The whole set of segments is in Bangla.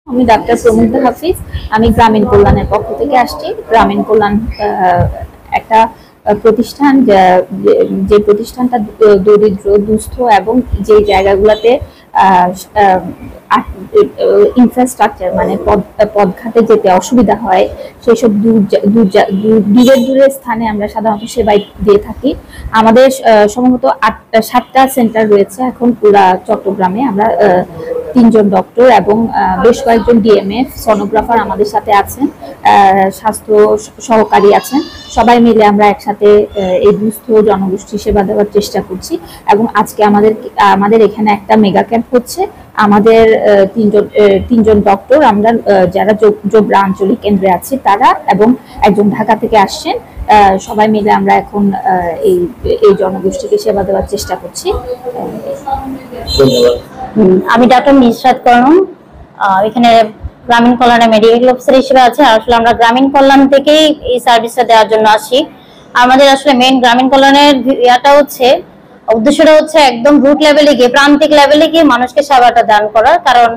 আমি ডাক্তার প্রমুগ্ধা হাফিজ। আমি গ্রামীণ কল্যাণের পক্ষ থেকে আসছি। গ্রামীণ কল্যাণ একটা প্রতিষ্ঠান, যে প্রতিষ্ঠানটা দরিদ্র, দুস্থ এবং যে জায়গাগুলোতে ইনফ্রাস্ট্রাকচার মানে পদঘাটে যেতে অসুবিধা হয়, সেই সব দূরের স্থানে আমরা সাধারণত সেবা দিয়ে থাকি। আমাদের সম্ভবত 7টা সেন্টার রয়েছে এখন পুরা চট্টগ্রামে। আমরা 3জন ডক্টর এবং বেশ কয়েকজন ডিএমএফ, সোনোগ্রাফার আমাদের সাথে আছেন, স্বাস্থ্য সহকারী আছেন। সবাই মিলে আমরা একসাথে এই দুস্থ জনগোষ্ঠী সেবা দেওয়ার চেষ্টা করছি। এবং আজকে আমাদের এখানে একটা মেগা ক্যাম্প হচ্ছে। আমাদের তিনজন ডক্টর, আমরা যারা জোবরা আঞ্চলিক কেন্দ্রে আছি তারা, এবং একজন ঢাকা থেকে আসছেন। সবাই মিলে আমরা এখন এই জনগোষ্ঠীকে সেবা দেওয়ার চেষ্টা করছি। আমি ডক্টর নিশরাত করুন, এখানে গ্রামীণ কল্যাণে মেডিকেল অফিসার হিসেবে আছে। আসলে আমরা গ্রামীণ কল্যাণ থেকেই এই সার্ভিসটা দেওয়ার জন্য আসি। আমাদের আসলে মেইন গ্রামীণ কল্যাণের উদ্দেশ্যটা হচ্ছে একদম রুট লেভেলে গিয়ে, প্রান্তিক লেভেলে গিয়ে মানুষকে সেবাটা দান করার। কারণ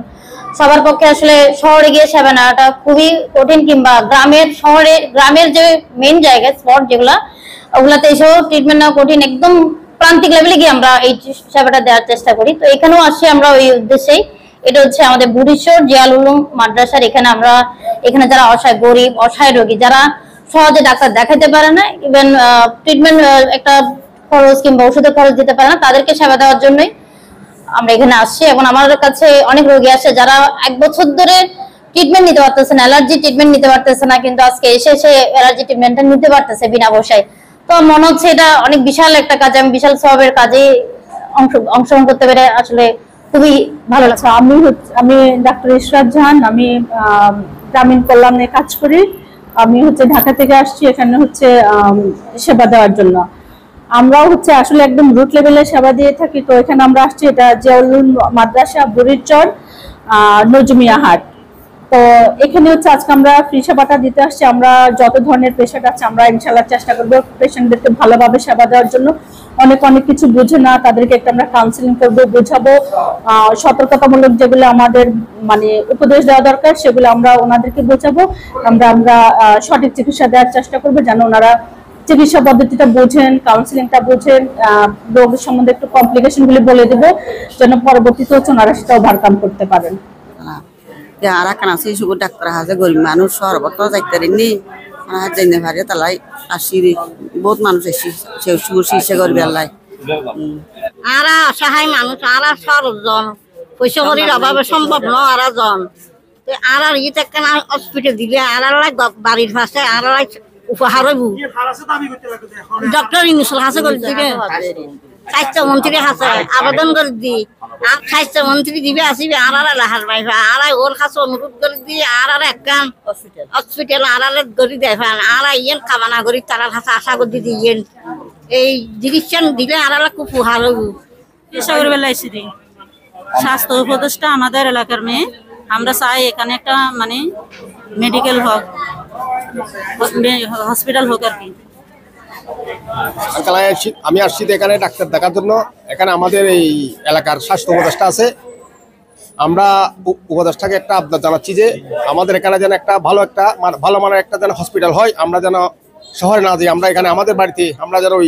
সবার পক্ষে আসলে শহরে গিয়ে সেবা নেওয়াটা খুবই কঠিন, কিংবা গ্রামের যে মেইন জায়গা স্পট যেগুলা, ওগুলাতে এসেও ট্রিটমেন্ট নেওয়া কঠিন। একদম প্রান্তিক লেভেলে গিয়ে আমরা এই সেবাটা দেওয়ার চেষ্টা করি। তো এখানেও আসি আমরা ওই উদ্দেশ্যেই। এটা হচ্ছে আমাদের বুড়িশ্বর জিয়াউল উলুম মাদ্রাসার। এখানে যারা গরিব অসহায় রোগী, যারা সহজে ডাক্তার দেখাতে পারে না, ইভেন ট্রিটমেন্ট একটা খরচ কিংবা ওষুধের খরচ দিতে পারে না, তাদেরকে সেবা দেওয়ার জন্যই আমরা এখানে আসছি। এবং আমার কাছে অনেক রোগী আসে যারা 1 বছর ধরে ট্রিটমেন্ট নিতে পারতেছে না, অ্যালার্জি ট্রিটমেন্ট নিতে পারতেছে না, কিন্তু আজকে এসে অ্যালার্জি ট্রিটমেন্টটা নিতে পারতেছে বিনা পয়সায়। তো মনে হচ্ছে এটা অনেক বিশাল একটা কাজ। আমি বিশাল সওয়াবের কাজে অংশগ্রহণ করতে পেরে আসলে খুবই ভালো লাগছে। আমি ডাক্তার ইশরাত জাহান। আমি গ্রামীণ কল্যাণে কাজ করি। আমি ঢাকা থেকে আসছি এখানে সেবা দেওয়ার জন্য। আমরাও আসলে একদম রুট লেভেলে সেবা দিয়ে থাকি। তো এখানে আমরা আসছি, এটা জিয়াউল উলুম মাদ্রাসা, বুড়িচর, নজমিয়া হাট। তো এখানে আজকে আমরা ফ্রি সেবাটা দিতে আসছি। আমরা যত ধরনের পেশেন্ট আছে আমরা ইনশাআল্লাহ চেষ্টা করবো পেশেন্টদেরকে ভালোভাবে সেবা দেওয়ার জন্য। অনেক কিছু বুঝে না, তাদেরকে আমরা কাউন্সিলিং করবো, বোঝাবো। সতর্কতামূলক যেগুলো আমাদের উপদেশ দেওয়া দরকার সেগুলো আমরা ওনাদেরকে বোঝাবো। আমরা সঠিক চিকিৎসা দেওয়ার চেষ্টা করবো, যেন ওনারা চিকিৎসা পদ্ধতিটা বোঝেন, কাউন্সিলিংটা বোঝেন, রোগের সম্বন্ধে একটু কমপ্লিকেশন গুলি বলে দেবো, যেন পরবর্তীতে ওনারা সেটা ওভারকাম করতে পারেন। যারা কানা শিশু ডাক্তার হাজে গরিব মানুষ সর্বত্র যাইতে নি জেনে ভারে তালাই আসিরি বহুত মানুষ এসে চিকিৎসা করবে আল্লাহ। আরা অসহায় মানুষ, আরা সরজন পয়সা করির অভাবে সম্ভব ন। আরা জন আর ইতে কেন হসপিটাল দিলে আর বাড়ির পাশে আর উপহার হইব। ডক্টর ইনুসুল হাসে করে দিবে, স্বাস্থ্যমন্ত্রী হাসে আবেদন করে দি, স্বাস্থ্যমন্ত্রী দিবে আসিবে আর লাহার পাইবে। আর ওর কাছে অনুরোধ করে দিয়ে আর একখান হসপিটাল আর গড়ি দেয়। আর ইয়েন কামনা করি তার কাছে আশা করে দিদি ইয়েন এই চিকিৎসা দিলে আর খুব উপহার হইব। স্বাস্থ্য উপদেষ্টা আমাদের এলাকার মেয়ে, আমরা চাই এখানে একটা মেডিকেল হোক, হসপিটাল হোক আর কি। আমি আসছি এখানে ডাক্তার দেখার জন্য। এখানে আমাদের এই এলাকার স্বাস্থ্য উপদেষ্টা আছে। আমরা উপদেষ্টাকে একটা আবদার জানাচ্ছি যে আমাদের এখানে যেন একটা ভালো মানের একটা যেন হসপিটাল হয়। আমরা যেন শহরে না যাই, আমরা এখানে আমাদের বাড়িতে আমরা যেন ওই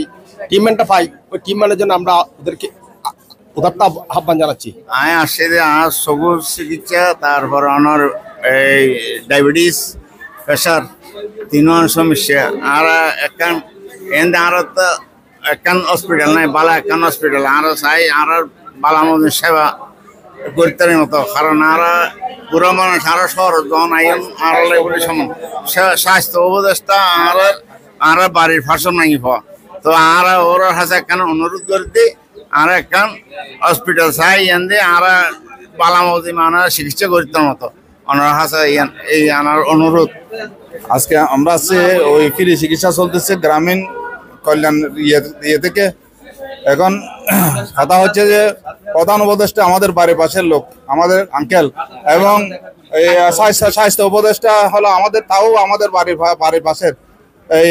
ট্রিটমেন্টটা পাই। ওই ট্রিটমেন্টের জন্য আমরা ওদেরকে উদারতা আহ্বান জানাচ্ছি। আমি আসছি যে আমার সবুজ চিকিৎসা, তারপর আমার এই ডায়াবেটিস, প্রেশার, 3 সমস্যা। আর একখান এনে আর তো একখান হসপিটাল নাই, বালা একখান হসপিটাল আর চাই। আর বালা মধ্যে সেবা করতে মতো, কারণ আর পুরো মানুষ আরো শহর জন আইন আর স্বাস্থ্য উপদেষ্টা আর বাড়ির ফাঁসন নাই হওয়া। তো আর ওর হাতে একখান অনুরোধ করে দিই, আর একখান হসপিটাল চাই এনে আর বালামতি মানুষ চিকিৎসা করতে মতো ওনার হাতে এই আনার অনুরোধ। আজকে আমরা ওই ফ্রি চিকিৎসা চলতেছে গ্রামীণ কল্যাণ ইয়ে থেকে। এখন কথা হচ্ছে যে প্রধান উপদেষ্টা আমাদের বাড়ির পাশের লোক, আমাদের আঙ্কেল, এবং এই স্বাস্থ্য উপদেষ্টা হলো আমাদের, তাও আমাদের বাড়ির পাশের এই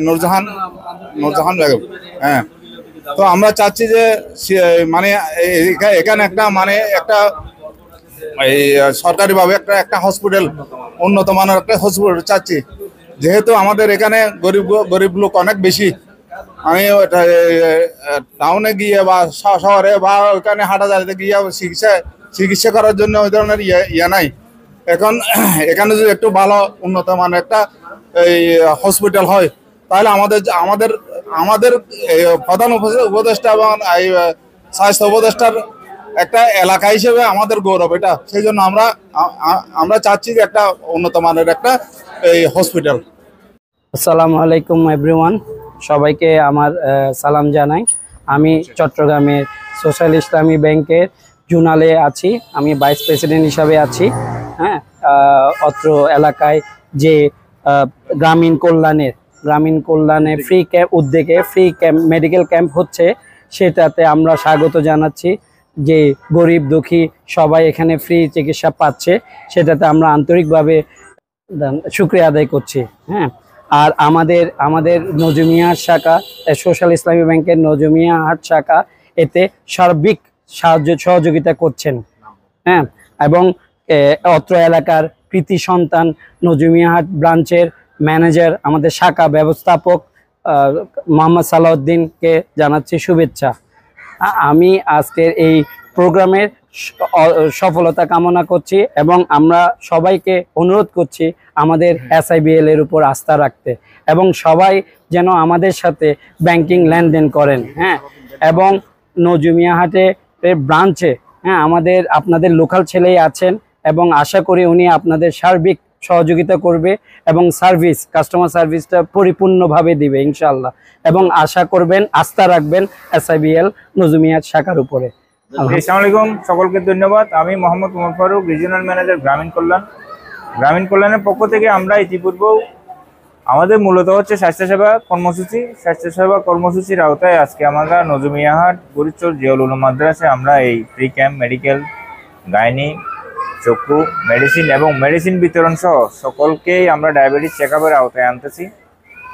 নূরজাহান বেগম। হ্যাঁ, তো আমরা চাচ্ছি যে এখানে একটা এই সরকারিভাবে একটা হসপিটাল, উন্নত মানের একটা হসপিটাল চাচ্ছি। যেহেতু আমাদের এখানে গরিব লোক অনেক বেশি, আমি টাউনে গিয়ে বা শহরে বা ওইখানে হাটাজারিতে গিয়ে চিকিৎসা করার জন্য ওই ধরনের ইয়ে নাই। এখন এখানে যদি একটু ভালো উন্নত মানের একটা এই হসপিটাল হয়, তাহলে আমাদের প্রধান উপদেষ্টা এবং এই স্বাস্থ্য উপদেষ্টার একটা এলাকা হিসেবে আমাদের গৌরব এটা। সেই জন্য আমরা চাচ্ছি যে একটা উন্নত মানের একটা এই হসপিটাল। আসসালামু আলাইকুম এভরিওয়ান, সবাইকে আমার সালাম জানাই। আমি চট্টগ্রামের সোশ্যাল ইসলামী ব্যাংকের জুনালে আছি, আমি ভাইস প্রেসিডেন্ট হিসাবে আছি। হ্যাঁ, অত্র এলাকায় যে গ্রামীণ কল্যাণে ফ্রি ক্যাম্প উদ্যোগে ফ্রি ক্যাম্প মেডিকেল ক্যাম্প হচ্ছে, সেটাতে আমরা স্বাগত জানাচ্ছি। যে গরিব দুঃখী সবাই এখানে ফ্রি চিকিৎসা পাচ্ছে, সেটাতে আমরা আন্তরিকভাবে শুকরিয়া আদায় করছি। হ্যাঁ, আর আমাদের নজমিয়াহাট শাখা, সোশ্যাল ইসলামী ব্যাংকের নজমিয়াহাট শাখা এতে সার্বিক সহযোগিতা করছেন। হ্যাঁ, এবং অত্র এলাকার কৃতি সন্তান নজমিয়াহাট ব্রাঞ্চের ম্যানেজার, আমাদের শাখা ব্যবস্থাপক মোহাম্মদ সালাউদ্দিনকে জানাচ্ছি শুভেচ্ছা। আমি আজকের এই প্রোগ্রামের সফলতা কামনা করছি এবং আমরা সবাইকে অনুরোধ করছি আমাদের SIBL এর উপর আস্থা রাখতে, এবং সবাই যেন আমাদের সাথে ব্যাংকিং লেনদেন করেন। হ্যাঁ, এবং নজমিয়াহাটে ব্রাঞ্চে আপনাদের লোকাল ছেলেই আছেন, এবং আশা করি উনি আপনাদের সার্বিক সহযোগিতা করবে এবং কাস্টমার সার্ভিসটা পরিপূর্ণভাবে দিবে ইনশাআল্লাহ। এবং আশা করবেন, আস্থা রাখবেন SIBL নজমিয়াহাট শাখার উপরে। আসসালামু আলাইকুম, সকলকে ধন্যবাদ। আমি মোহাম্মদ উমর ফারুক, রিজিওনাল ম্যানেজার গ্রামীণ কল্যাণের পক্ষ থেকে আমরা ইতিপূর্বেও আমাদের মূলত হচ্ছে স্বাস্থ্যসেবা কর্মসূচির আওতায় আজকে আমরা নজমিয়াহাট গরিচর জিয়াউল উলুম মাদ্রাসায় আমরা এই ফ্রি ক্যাম্প, মেডিকেল, গাইনি, চক্ষু, মেডিসিন এবং মেডিসিন বিতরণ সহ সকলকেই আমরা ডায়াবেটিস চেকআপের আওতায় আনতেছি।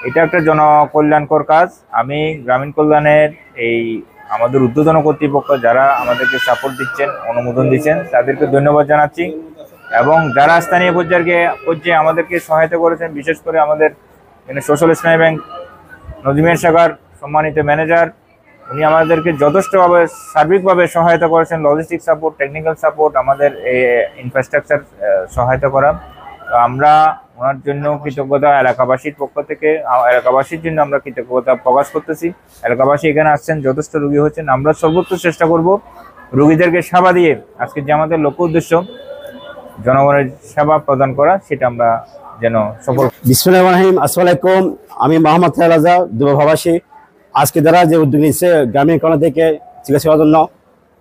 এটা একটা জনকল্যাণকর কাজ। আমি গ্রামীণ কল্যাণের আমাদের ঊর্ধ্বতন কর্তৃপক্ষ যারা আমাদেরকে সাপোর্ট দিচ্ছেন, অনুমোদন দিচ্ছেন, তাদেরকে ধন্যবাদ জানাচ্ছি। এবং যারা স্থানীয় পর্যায়ে আমাদেরকে সহায়তা করেছেন, বিশেষ করে আমাদের সোশ্যাল ইসলামী ব্যাংক নজমিয়াহাট শাখার সম্মানিত ম্যানেজার, উনি আমাদেরকে যথেষ্টভাবে সার্বিকভাবে সহায়তা করেছেন, লজিস্টিক সাপোর্ট, টেকনিক্যাল সাপোর্ট, আমাদের ইনফ্রাস্ট্রাকচার সহায়তা করা। তো আমরা ওনার জন্য কৃতজ্ঞতা এলাকাবাসীর পক্ষ থেকে, এলাকাবাসীর জন্য আমরা কৃতজ্ঞতা প্রকাশ করতেছি। এলাকাবাসী এখানে আসছেন, যথেষ্ট রোগী হচ্ছেন। আমরা সর্বোচ্চ চেষ্টা করব রোগীদেরকে সেবা দিয়ে, আজকে যে আমাদের লক্ষ্য উদ্দেশ্য জনগণের সেবা প্রদান করা, সেটা আমরা যেন সফল। বিসমিল্লাহির রহমানির রহিম। আসসালামু আলাইকুম, আমি মোহাম্মদ রাজা দুবাভাবাসী। আজকে যারা যে উদ্যোগ নিচ্ছে গ্রামীণ কল্যাণ থেকে চিকিৎসা করার জন্য,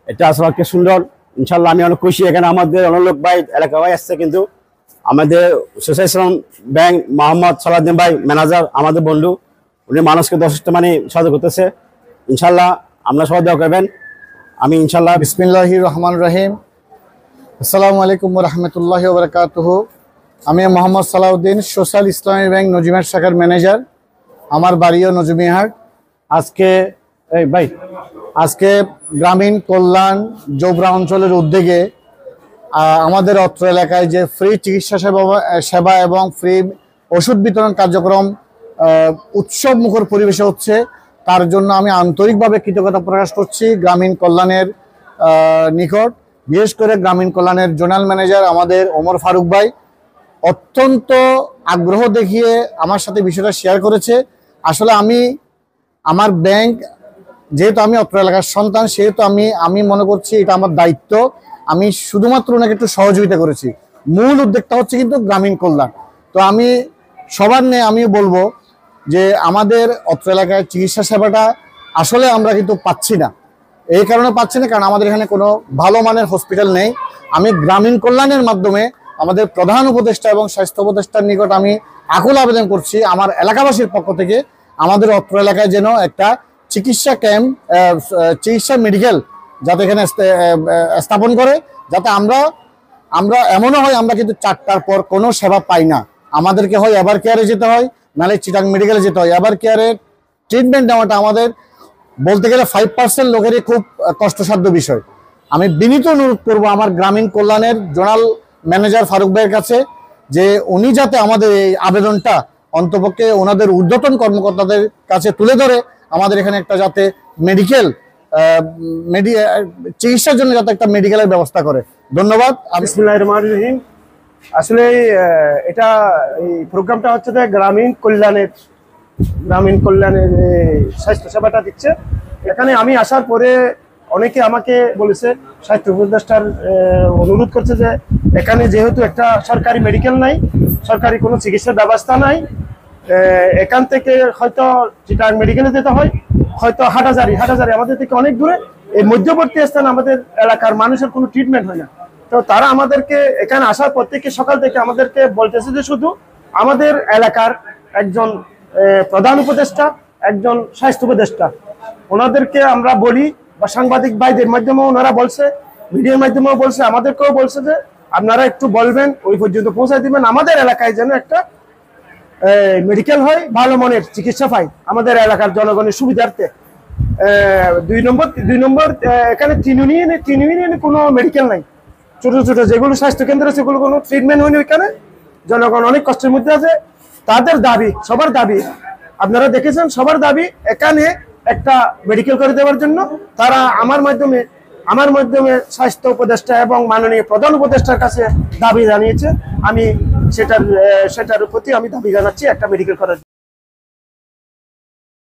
এটা আসলে অনেক সুন্দর। ইনশাল্লাহ আমি অনেক খুশি। এখানে আমাদের অনেক লোক ভাই, এলাকা ভাই আসছে, কিন্তু আমাদের সোশ্যাল ইসলাম ব্যাংক মোহাম্মদ সালাউদ্দিন ভাই ম্যানেজার, আমাদের বন্ধু, উনি মানুষকে যথেষ্ট সহযোগ করতেছে। ইনশাল্লাহ আমরা সবাই দোয়া করবেন। আমি ইনশাল্লাহ। বিসমিল্লাহির রহমানির রহিম। আসসালামু আলাইকুম ওয়া রাহমাতুল্লাহি ওয়া বারাকাতুহু। আমি মোহাম্মদ সালাউদ্দিন, সোশ্যাল ইসলামী ব্যাংক নজমিয়াহাট শাখার ম্যানেজার। আমার বাড়িও নজমিয়াহাট। আজকে গ্রামীণ কল্যাণ জোবরা অঞ্চলের উদ্যোগে আমাদের অত্র এলাকায় যে ফ্রি চিকিৎসা সেবা এবং ফ্রি ওষুধ বিতরণ কার্যক্রম উৎসব মুখর পরিবেশে হচ্ছে, তার জন্য আমি আন্তরিকভাবে কৃতজ্ঞতা প্রকাশ করছি গ্রামীণ কল্যাণের নিকট। বিশেষ করে গ্রামীণ কল্যাণের জোনাল ম্যানেজার আমাদের ওমর ফারুক ভাই অত্যন্ত আগ্রহ দেখিয়ে আমার সাথে বিষয়টা শেয়ার করেছে। আসলে আমার ব্যাংক, যেহেতু আমি অত্র এলাকার সন্তান, সেহেতু আমি মনে করছি এটা আমার দায়িত্ব। আমি শুধুমাত্র ওনাকে একটু সহযোগিতা করেছি। মূল উদ্যোগটা হচ্ছে কিন্তু গ্রামীণ কল্যাণ। তো আমি সবার নিয়ে আমিও বলবো যে আমাদের অত্র এলাকায় চিকিৎসা সেবাটা আসলে আমরা কিন্তু পাচ্ছি না। এই কারণে পাচ্ছি না কারণ আমাদের এখানে কোনো ভালো মানের হসপিটাল নেই। আমি গ্রামীণ কল্যাণের মাধ্যমে আমাদের প্রধান উপদেষ্টা এবং স্বাস্থ্য উপদেষ্টার নিকট আমি আকুল আবেদন করছি আমার এলাকাবাসীর পক্ষ থেকে আমাদের অত্র এলাকায় যেন একটা চিকিৎসা ক্যাম্প, চিকিৎসা মেডিকেল যাতে এখানে স্থাপন করে, যাতে আমরা এমনও হয় আমরা কিন্তু 4টার পর কোনো সেবা পাই না। আমাদেরকে হয় এভার কেয়ারে যেতে হয়, নাহলে চিটাং মেডিকেলে যেতে হয়। এভার কেয়ারের ট্রিটমেন্ট নেওয়াটা আমাদের বলতে গেলে 5% লোকেরই খুব কষ্টসাধ্য বিষয়। আমি বিনীত অনুরোধ করব আমার গ্রামীণ কল্যাণের জোনাল ম্যানেজার ফারুক ভাইয়ের কাছে যে উনি যাতে আমাদের এই আবেদনটা অন্তপক্ষে ওনাদের ঊর্ধ্বতন কর্মকর্তাদের কাছে তুলে ধরে আমাদের এখানে একটা যাতে মেডিকেল চিকিৎসার জন্য যাতে একটা মেডিকেলের ব্যবস্থা করে। ধন্যবাদ। বিসমিল্লাহির রহমানির রহিম। আসলে এটা এই প্রোগ্রামটা হচ্ছে যে গ্রামীণ কল্যাণের স্বাস্থ্য সেবাটা দিচ্ছে। এখানে আমি আসার পরে অনেকে আমাকে বলেছে, স্বাস্থ্য উপদেষ্টার অনুরোধ করছে যে এখানে যেহেতু একটা সরকারি মেডিকেল নাই, সরকারি কোনো চিকিৎসার ব্যবস্থা নাই, এখান থেকে হয়তো চিটাগাং মেডিকেলে যেতে হয়, হয়তো হাটহাজারি আমাদের থেকে অনেক দূরে, এই মধ্যবর্তী স্থানে আমাদের এলাকার মানুষের কোনো ট্রিটমেন্ট হয় না। তো তারা আমাদেরকে এখানে আসার পর থেকে সকাল থেকে আমাদেরকে বলতেছে যে শুধু আমাদের এলাকার একজন প্রধান উপদেষ্টা, একজন স্বাস্থ্য উপদেষ্টা, ওনাদেরকে আমরা বলি বা সাংবাদিক ভাইদের মাধ্যমেও ওনারা বলছে, মিডিয়ার মাধ্যমেও বলছে, আমাদেরকেও বলছে যে আপনারা একটু বলবেন, ওই পর্যন্ত পৌঁছায় দিবেন, আমাদের এলাকায় যেন একটা মেডিকেল হয়, ভালো মানের চিকিৎসা পাই আমাদের এলাকার জনগণের সুবিধার্থে। দুই নম্বর এখানে তিন ইউনিয়নে কোনো মেডিকেল নাই, ছোট ছোট যেগুলো স্বাস্থ্য কেন্দ্র সেগুলো কোনো ট্রিটমেন্ট হয়নি। ওইখানে জনগণ অনেক কষ্টের মধ্যে আছে। তাদের দাবি, সবার দাবি, আপনারা দেখেছেন, সবার দাবি এখানে একটা মেডিকেল করে দেওয়ার জন্য। তারা আমার মাধ্যমে স্বাস্থ্য উপদেষ্টা এবং মাননীয় প্রধান উপদেষ্টার কাছে দাবি জানিয়েছে। আমি সেটার প্রতি আমি দাবি জানাচ্ছি একটা মেডিকেল করার।